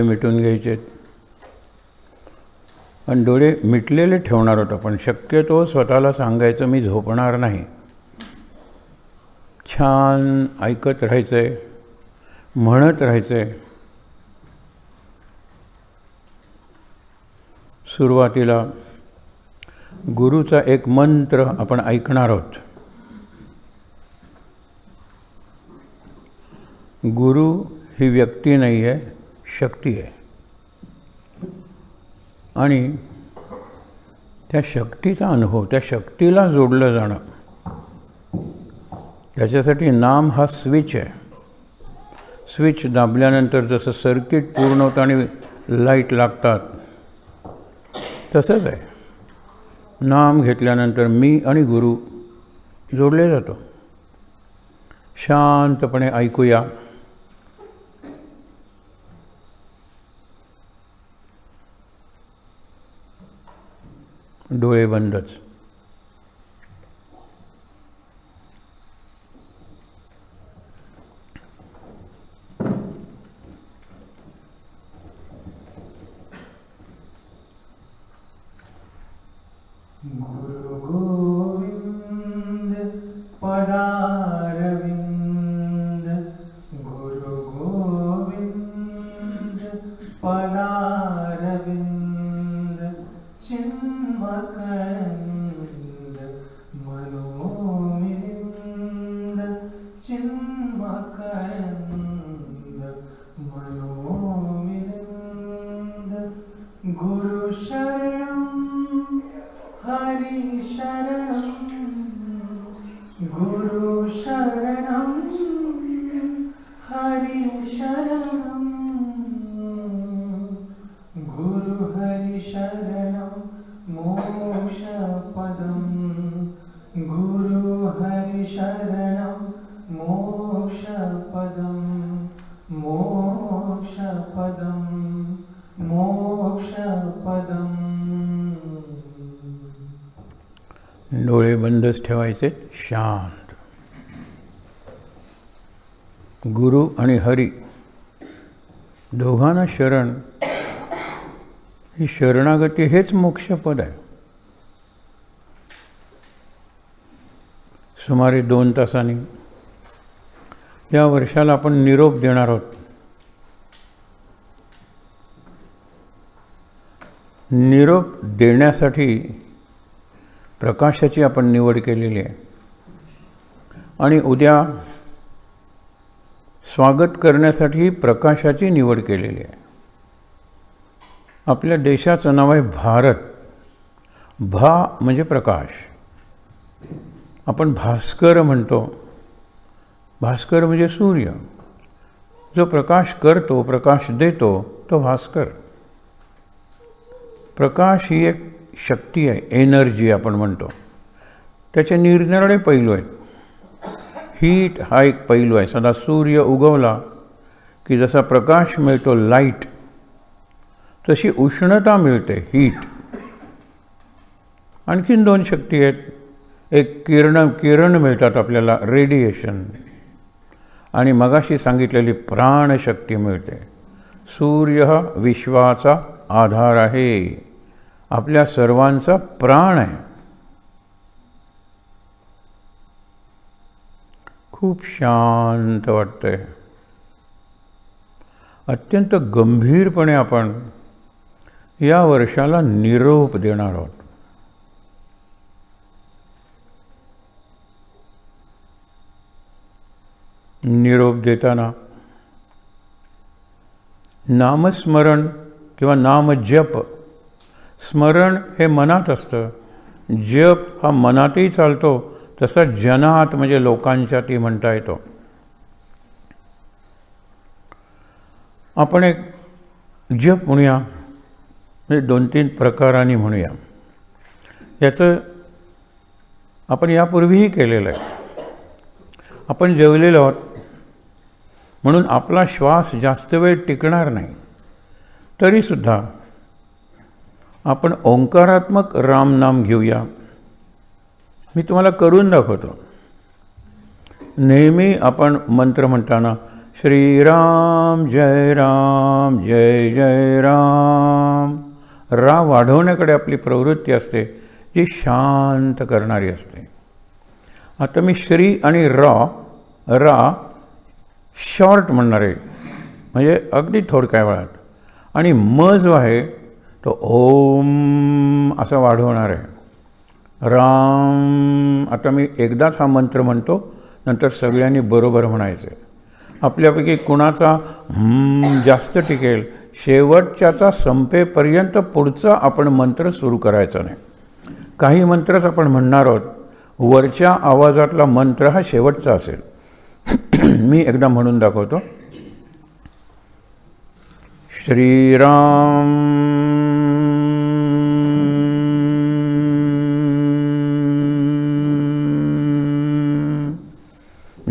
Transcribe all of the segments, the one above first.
डोळे मिटून घ्यायचे आणि डोळे मिटलेले ठेवणार होतो, पण शक्यतो स्वतःला सांगायचं मी झोपणार नाही. छान ऐकत राहायचं आहे, म्हणत राहायचं आहे. सुरुवातीला गुरुचा एक मंत्र आपण ऐकणार आहोत. गुरु ही व्यक्ती नाही आहे, शक्ती आहे. आणि त्या शक्तीचा अनुभव, त्या शक्तीला जोडलं जाणं, त्याच्यासाठी नाम हा स्विच आहे. स्विच दाबल्यानंतर जसं सर्किट पूर्ण होतं आणि लाईट लागतात, तसंच आहे. नाम घेतल्यानंतर मी आणि गुरु जोडले जातो. शांतपणे ऐकूया. डोळे बंदच. गुरु गोविंद पदारविंद, गुरु गोविंद पदारविंद, चिन्मकरंद मनोमिलिंद, चिन्मकरंद मनोमिलिंद. गुरु शरणं हरि शरणं, गुरु शरणं हरि शरणं, गुरु हरि शरणं मोक्षपदं, गुरु हरि शरणं मोक्षपदं, मोक्षपदं, मोक्षपदं. डोळे बंदच ठेवायचे, शांत. गुरु आणि हरी दोघांना शरण, ही शरणागती हेच मोक्षपद आहे. सुमारे 2 तासांनी या वर्षाला आपण निरोप देणार आहोत. निरोप देण्यासाठी प्रकाशाची आपण निवड केलेली आहे आणि उद्या स्वागत करण्यासाठी प्रकाशाची निवड केलेली आहे. आपल्या देशाचं नाव आहे भारत. भा म्हणजे प्रकाश. आपण भास्कर म्हणतो. भास्कर म्हणजे सूर्य. जो प्रकाश करतो, प्रकाश देतो, तो भास्कर. प्रकाश ही एक शक्ती आहे, एनर्जी आपण म्हणतो. त्याचे निरनिराळे पैलू आहेत. हीट हा एक पैलू आहे. सदा सूर्य उगवला की जसा प्रकाश मिळतो, लाईट, तशी उष्णता मिळते, हीट. आणखीन 2 शक्ती आहेत. एक किरण मिळतात आपल्याला, रेडिएशन. आणि मगाशी सांगितलेली प्राणशक्ती मिळते. सूर्य हा विश्वाचा आधार आहे, आपल्या सर्वांचा प्राण आहे. खूप शांत वाटतंय. अत्यंत गंभीरपणे आपण या वर्षाला निरोप देणार आहोत. निरोप देताना नामस्मरण किंवा नामजप. स्मरण हे मनात असतं, जप हा मनातही चालतो, तसा जनात म्हणजे लोकांच्यातही म्हणता येतो. आपण एक जप म्हणूया, म्हणजे 2-3 प्रकारांनी म्हणूया. याचं आपण यापूर्वीही केलेलं आहे. आपण जेवलेलो आहोत म्हणून आपला श्वास जास्त वेळ टिकणार नाही, तरीसुद्धा आपण ओंकारात्मक रामनाम घेऊया. मी तुम्हाला करून दाखवतो. नेहमी आपण मंत्र म्हणताना श्रीराम जय जय राम. रा वाढवण्याकडे आपली प्रवृत्ती असते, जी शांत करणारी असते. आता मी श्री आणि रा शॉर्ट म्हणणार आहे, म्हणजे अगदी थोडक्या वेळात. आणि म जो आहे तो ओम असा वाढवणार आहे. राम. आता मी एकदाच हा मंत्र म्हणतो, नंतर सगळ्यांनी बरोबर म्हणायचं आहे. आपल्यापैकी कुणाचा जास्त टिकेल, शेवटच्याचा संपेपर्यंत पुढचा आपण मंत्र सुरू करायचा नाही. काही मंत्रच आपण म्हणणार आहोत, वरच्या आवाजातला मंत्र हा शेवटचा असेल. मी एकदा म्हणून दाखवतो. श्रीराम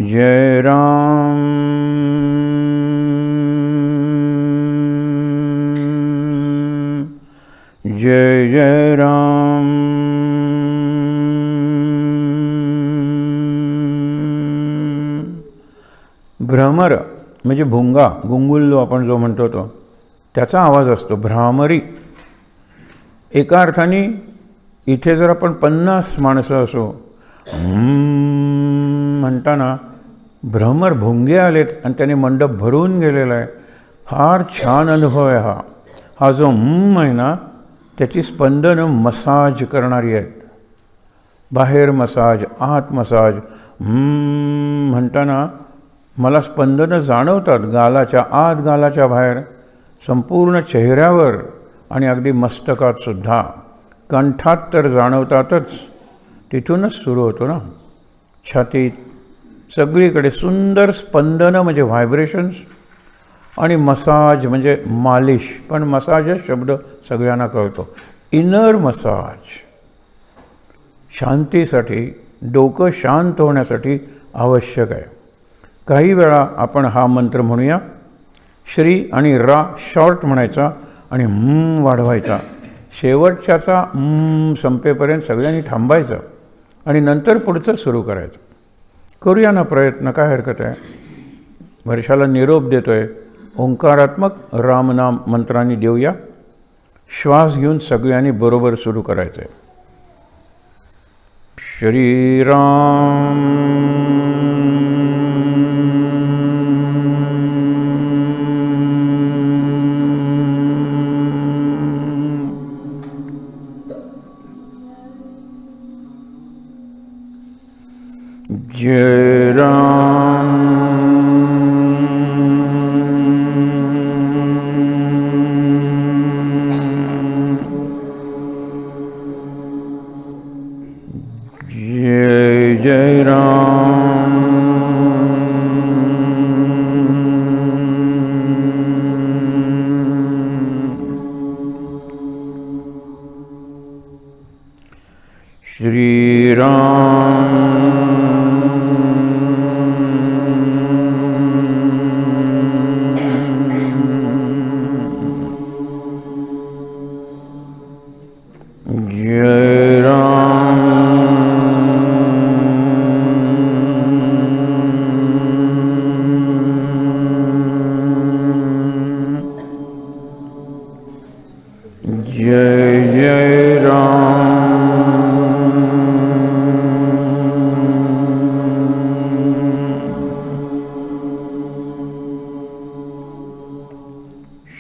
जय राम जय राम भ्रमर म्हणजे भुंगा, गुंगुल्लो आपण जो म्हणतो तो, त्याचा आवाज असतो भ्रामरी. एका अर्थाने इथे जर आपण 50 माणसं असो, म्हणताना भ्रमर भुंगे आलेत आणि त्याने मंडप भरून गेलेला आहे. फार छान अनुभव आहे हा. हा जो आहे ना, त्याची स्पंदनं मसाज करणारी आहेत. बाहेर मसाज, आत मसाज. म्हणताना मला स्पंदनं जाणवतात, गालाच्या आत, गालाच्या बाहेर, संपूर्ण चेहऱ्यावर आणि अगदी मस्तकात सुद्धा. कंठात तर जाणवतातच, तिथूनच सुरू होतो ना. छातीत सगळीकडे सुंदर स्पंदनं म्हणजे व्हायब्रेशन्स. आणि मसाज म्हणजे मालिश, पण मसाजच शब्द सगळ्यांना कळतो. इनर मसाज शांतीसाठी, डोकं शांत होण्यासाठी आवश्यक आहे. काही वेळा आपण हा मंत्र म्हणूया. श्री आणि रा शॉर्ट म्हणायचा आणि वाढवायचा. शेवटच्याचा संपेपर्यंत सगळ्यांनी थांबायचं आणि नंतर पुढचं सुरू करायचं. करूया ना प्रयत्न, काय हरकत आहे. वर्षाला निरोप देतोय. ओंकारात्मक रामनाम मंत्रांनी देऊया. श्वास घेऊन सगळ्यांनी बरोबर सुरू करायचं आहे. श्रीराम जय राम जय जय राम श्री राम जय राम जय जय राम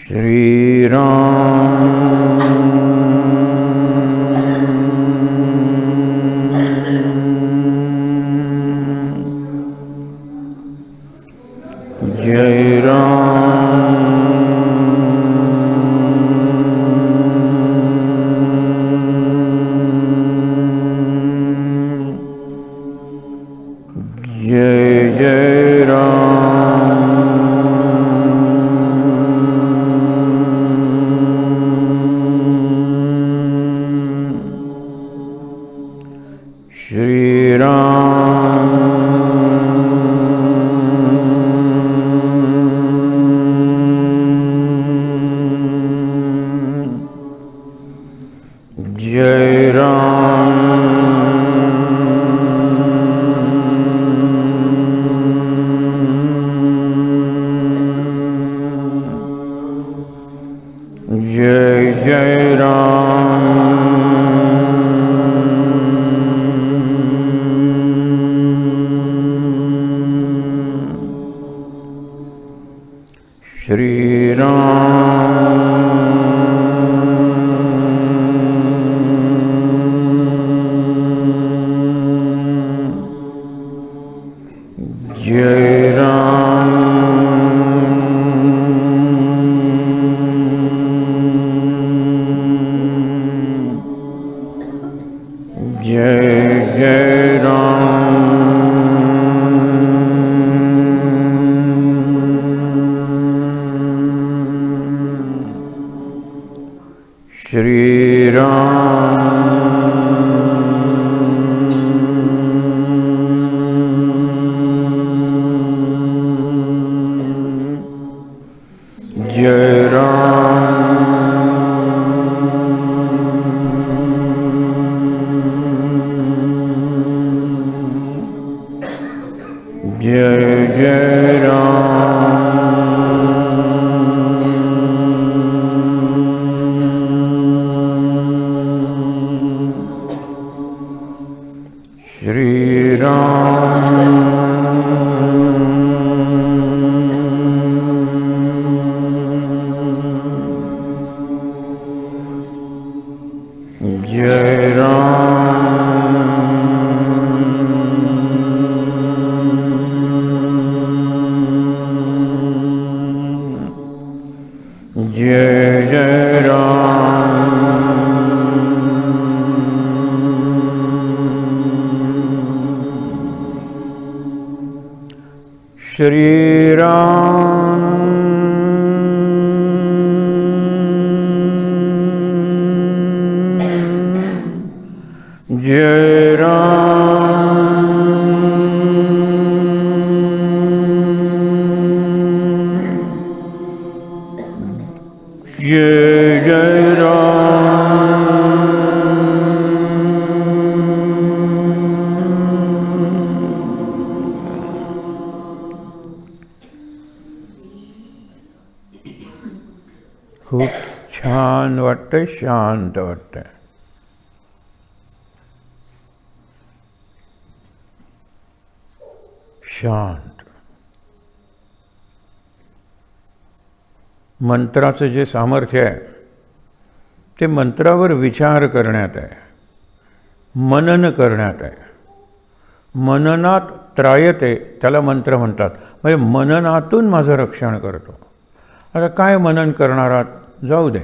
श्री राम जय राम जय जय राम श्री राम जय Ram Shri Ram. Jai Ram. Jai Jai Ram. Shri Ram. Jai Ram. Jai Jai Ram. Shri Ram. Jai Ram. Jai Jai Ram. Shri Ram. Jai Ram. Jai Jai Ram. खूप छान वाटतंय, शांत वाटतंय. शांत. मंत्राचं जे सामर्थ्य आहे ते मंत्रावर विचार करण्यात आहे, मनन करण्यात आहे. मननात त्रायते त्याला मंत्र म्हणतात. म्हणजे मननातून माझं रक्षण करतो. आता काय मनन करणार आहात, जाऊ दे,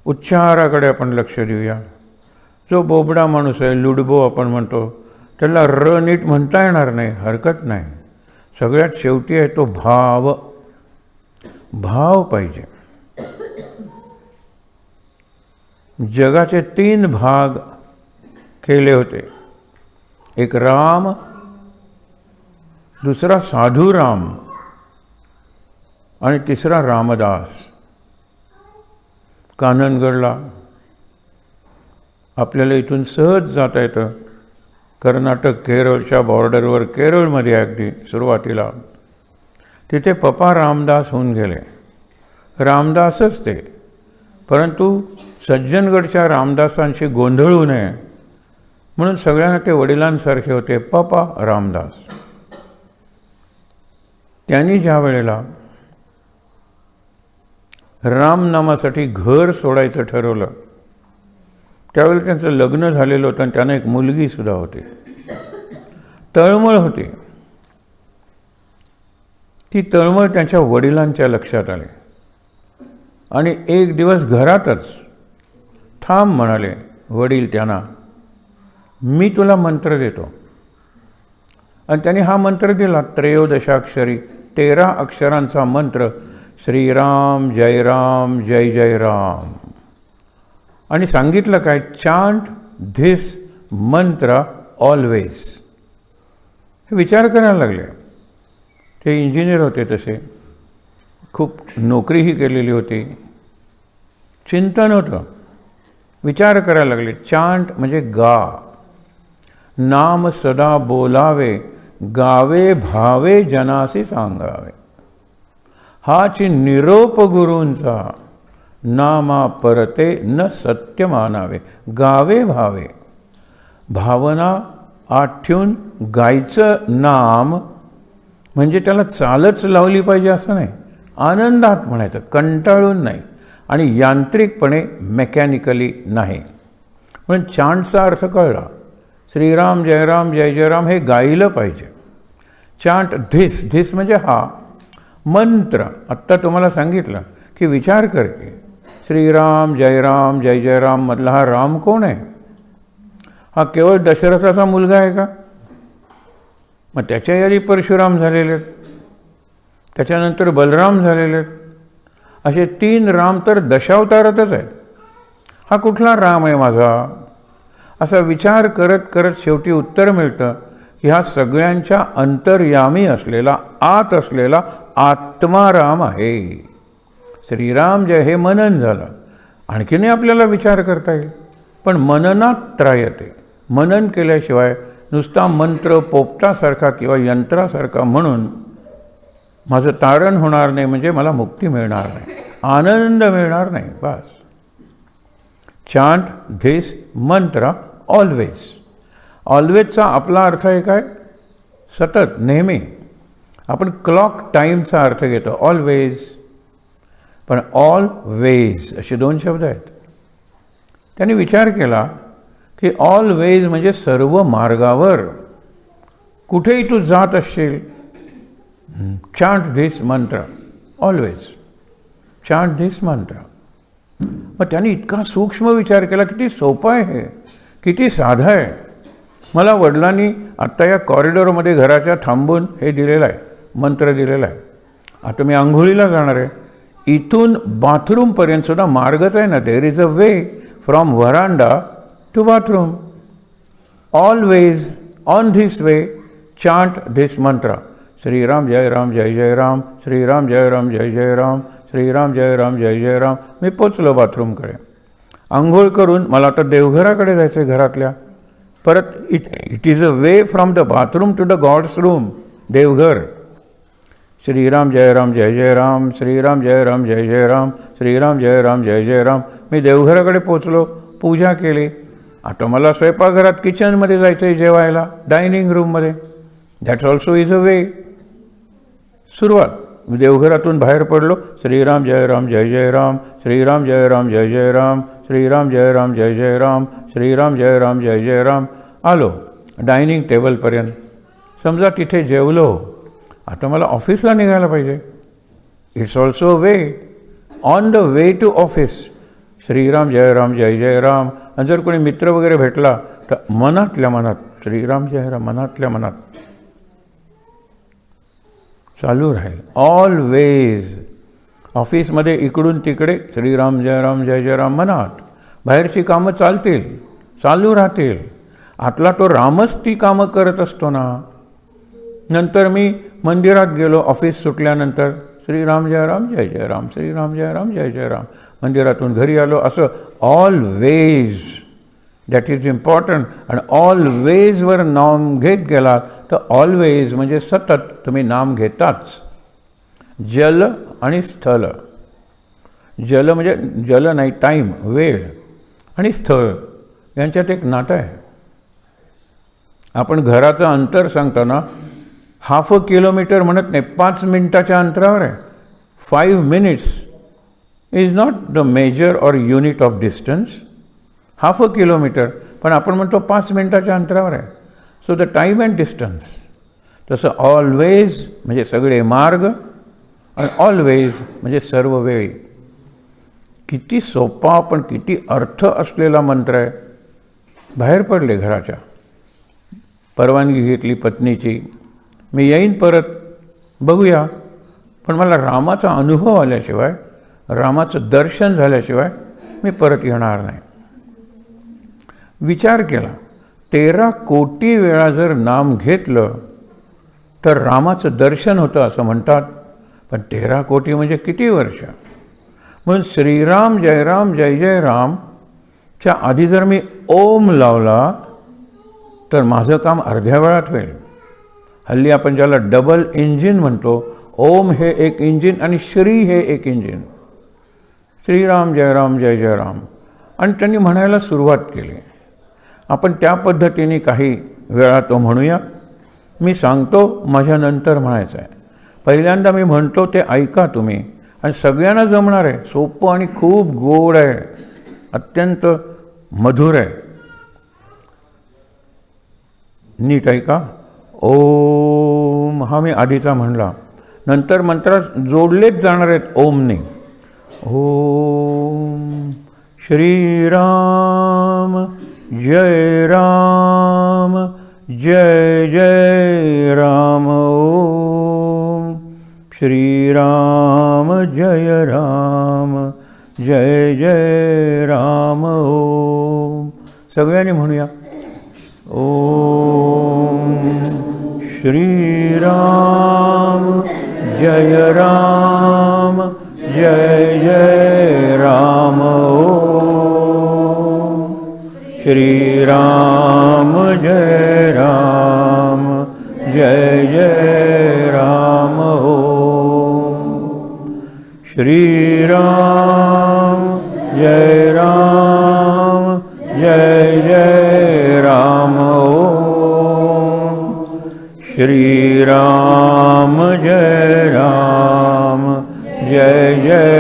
उच्चाराकडे आपण लक्ष देऊया. जो बोबडा माणूस आहे, लुडबो आपण म्हणतो, त्याला र नीट म्हणता येणार नाही, हरकत नाही. सगळ्यात शेवटी आहे तो भाव. भाव पाहिजे. जगाचे 3 भाग केले होते. एक राम, दुसरा साधू राम आणि तिसरा रामदास. काननगडला आपल्याला इथून सहज जाता येतं. कर्नाटक केरळच्या बॉर्डरवर, केरळमध्ये अगदी सुरुवातीला, तिथे पप्पा रामदास होऊन गेले. रामदासच ते, परंतु सज्जनगडच्या रामदासांशी गोंधळू नये म्हणून सगळ्यांना ते वडिलांसारखे होते, पप्पा रामदास. त्यांनी ज्या वेळेला रामनामासाठी घर सोडायचं ठरवलं, त्यावेळेला त्यांचं लग्न झालेलं होतं आणि त्यांना एक मुलगीसुद्धा होती. तळमळ होती. ती तळमळ त्यांच्या वडिलांच्या लक्षात आली आणि एक दिवस घरातच थांब म्हणाले वडील त्यांना, मी तुला मंत्र देतो. आणि त्यांनी हा मंत्र दिला, 13 अक्षरांचा मंत्र, श्रीराम जय राम जय जय राम. आणि सांगितलं काय, चांट धिस मंत्र ऑलवेज. हे विचार करायला लागले. ते इंजिनियर होते, तसे खूप नोकरीही केलेली होती. चिंतन होतं, विचार करायला लागले. चांट म्हणजे गा, नाम सदा बोलावे, गावे भावे जनासी सांगावे. हाची निरोप गुरूंचा, नामा परते न सत्य मानावे, गावे भावे. भावना आत ठेवून गायचं नाम म्हणजे त्याला चालच लावली पाहिजे असं नाही, आनंदात म्हणायचं, कंटाळून नाही आणि यांत्रिकपणे मेकॅनिकली नाही. म्हणून चांटचा अर्थ कळला. श्रीराम जयराम जय जयराम हे गायलं पाहिजे. चांट धिस, धिस म्हणजे हा मंत्र. आत्ता तुम्हाला सांगितलं की विचार कर की श्रीराम जयराम जय जयराम मधला हा राम कोण आहे? हा केवळ दशरथाचा मुलगा आहे का? मग त्याच्या यादी परशुराम झालेले आहेत, त्याच्यानंतर बलराम झालेले आहेत, असे 3 राम तर दशावतारातच आहेत. हा कुठला राम आहे माझा? असा विचार करत करत शेवटी उत्तर मिळतं की हा सगळ्यांच्या अंतर्यामी असलेला, आत असलेला आत्माराम आहे. श्रीराम जय हे मनन झालं. आणखीनही आपल्याला विचार करता येईल, पण मननात त्रायते. मनन केल्याशिवाय नुसता मंत्र पोपटासारखा किंवा यंत्रासारखा म्हणून माझं तारण होणार नाही, म्हणजे मला मुक्ती मिळणार नाही, आनंद मिळणार नाही. बस. चांट धिस मंत्र ऑलवेज. ऑलवेजचा आपला अर्थ आहे काय? सतत, नेहमी. आपण क्लॉक टाईमचा अर्थ घेतो ऑलवेज, पण ऑलवेज असे 2 शब्द आहेत. त्यांनी विचार केला की ऑलवेज म्हणजे सर्व मार्गावर, कुठेही तू जात असशील, चांट धिस मंत्र ऑलवेज, चांट धिस मंत्र. मग त्यांनी इतका सूक्ष्म विचार केला, किती सोपं आहे हे, किती साधं आहे. मला वडिलांनी आत्ता या कॉरिडॉरमध्ये घराच्या थांबून हे दिलेलं आहे, मंत्र दिलेला आहे. आता मी आंघोळीला जाणार आहे, इथून बाथरूमपर्यंतसुद्धा मार्गच आहे ना. There is a way from veranda to bathroom. Always on this way chant this mantra. Shriram जय राम जय जय राम, श्रीराम जय राम जय जय राम, श्रीराम जय राम जय जय राम. मी पोचलो बाथरूमकडे. आंघोळ करून मला आता देवघराकडे जायचं आहे घरातल्या. परत it is a way from the bathroom to the god's room, देवघर. श्रीराम जय राम जय जय राम, श्रीराम जय राम जय जय राम, श्रीराम जय राम जय जय राम. मी देवघराकडे पोचलो, पूजा केली. आता मला स्वयंपाकघरात किचनमध्ये जायचं आहे जेवायला, डायनिंग रूममध्ये. दॅट्स ऑल्सो इज अ वे. सुरुवात. देवघरातून बाहेर पडलो, श्रीराम जय राम जय जय राम, श्रीराम जय राम जय जय राम, श्रीराम जय राम जय जय राम, श्रीराम जय राम जय जय राम. आलो डायनिंग टेबलपर्यंत. समजा तिथे जेवलो, आता मला ऑफिसला निघायला पाहिजे. It's also a way. On the way to office Shriram जय राम जय जय राम. आणि जर कोणी मित्र वगैरे भेटला तर मनातल्या मनात श्रीराम जय राम, मनातल्या मनात चालू राहील. ऑलवेज. ऑफिसमध्ये इकडून तिकडे श्रीराम जय राम जय जय राम मनात. बाहेरची कामं चालतील, चालू राहतील. आतला तो रामच ती कामं करत असतो ना. नंतर मी मंदिरात गेलो, ऑफिस सुटल्यानंतर श्रीराम जय राम जय जय राम, श्रीराम जय राम जय जय राम. मंदिरातून घरी आलो. असं ऑलवेज. That is important. आणि ऑलवेजवर नाम घेत गेला तर ऑलवेज म्हणजे सतत तुम्ही नाम घेताच. जल आणि स्थल. जल म्हणजे जल नाही, टाईम, वेळ. आणि स्थळ यांच्यात एक नातं आहे. आपण घराचं अंतर सांगताना हाफ अ किलोमीटर म्हणत नाही, 5 मिनिटाच्या अंतरावर आहे. 5 minutes is not the measure or unit of distance. Half a kilometre, पण आपण म्हणतो 5 मिनिटाच्या अंतरावर आहे. So the time and distance. तसं ऑलवेज म्हणजे सगळे मार्ग, आणि ऑलवेज म्हणजे सर्व वेळी. किती सोपा पण किती अर्थ असलेला मंत्र आहे. बाहेर पडले घराच्या, परवानगी घेतली पत्नीची, मी येईन परत, बघूया. पण मला रामाचा अनुभव आल्याशिवाय, रामाचं दर्शन झाल्याशिवाय मी परत येणार नाही. विचार केला, 13 कोटी वेळा जर नाम घेतलं तर रामाचं दर्शन होतं असं म्हणतात. पण 13 कोटी म्हणजे किती वर्ष. म्हणून श्रीराम जय राम जय जय रामच्या आधी जर मी ओम लावला तर माझं काम अर्ध्या वेळात होईल. हल्ली आपण ज्याला डबल इंजिन म्हणतो, ओम हे एक इंजिन आणि श्री हे एक इंजिन. श्रीराम जय राम जय जय राम. आणि त्यांनी म्हणायला सुरुवात केली. आपण त्या पद्धतीने काही वेळा तो म्हणूया. मी सांगतो, माझ्यानंतर म्हणायचं आहे. पहिल्यांदा मी म्हणतो ते ऐका तुम्ही, आणि सगळ्यांना जमणार आहे. सोपं आणि खूप गोड आहे, अत्यंत मधुर आहे. नीट ऐका. ओम हा मी आधीचा म्हणला, नंतर मंत्रात जोडलेच जाणार आहेत ओमने. ओम श्रीराम जय राम जय जय राम. ओम श्रीराम जय राम जय जय राम. ओम सगळ्यांनी म्हणूया. ओम श्रीराम जय राम जय जय राम. ओम श्रीराम जय राम जय जय राम. ओम श्रीराम जय राम जय जय राम. ओम श्रीराम जय राम जय जय